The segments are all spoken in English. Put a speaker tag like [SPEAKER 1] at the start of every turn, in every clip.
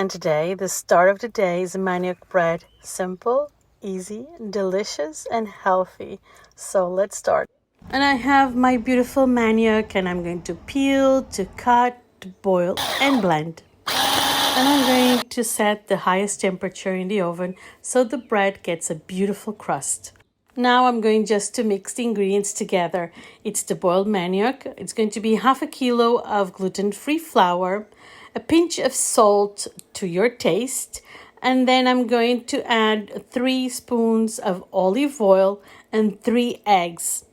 [SPEAKER 1] And today, the start of the day is manioc bread. Simple, easy, delicious, and healthy. So let's start. And I have my beautiful manioc, and I'm going to peel, to cut, to boil, and blend. And I'm going to set the highest temperature in the oven so the bread gets a beautiful crust. Now I'm going just to mix the ingredients together. It's the boiled manioc. It's going to be half a kilo of gluten-free flour, a pinch of salt to your taste, and then I'm going to add 3 spoons of olive oil and 3 eggs.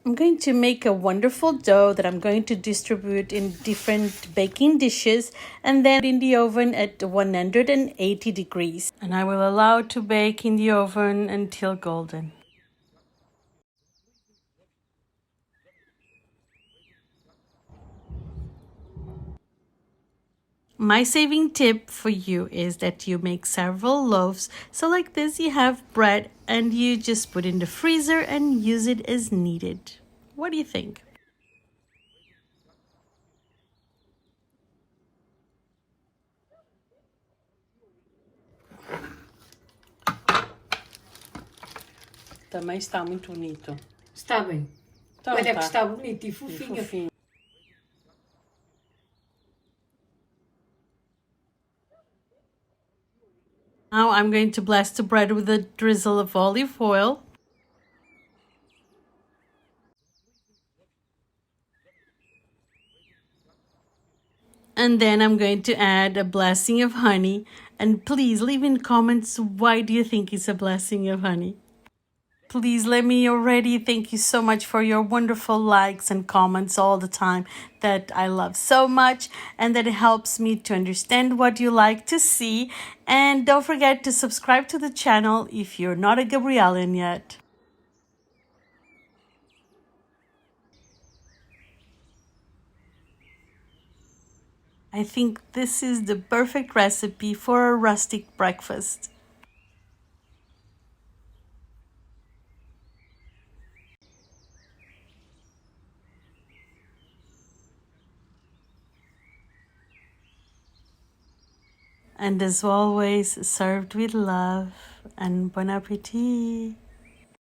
[SPEAKER 1] I'm going to make a wonderful dough that I'm going to distribute in different baking dishes and then in the oven at 180 degrees. And I will allow it to bake in the oven until golden. My saving tip for you is that you make several loaves. So like this, you have bread and you just put in the freezer and use it as needed. What do you think? Também está muito bonito.
[SPEAKER 2] Está bem.
[SPEAKER 1] Então,
[SPEAKER 2] Olha
[SPEAKER 1] tá.
[SPEAKER 2] que está bonito e fofinho.
[SPEAKER 1] Fofinho. Now I'm going to bless the bread with a drizzle of olive oil. And then I'm going to add a blessing of honey. And please leave in comments why do you think it's a blessing of honey. Please let me already thank you so much for your wonderful likes and comments all the time that I love so much and that it helps me to understand what you like to see. And don't forget to subscribe to the channel if you're not a Gabrielan yet. I think this is the perfect recipe for a rustic breakfast. And as always, served with love and bon appetit.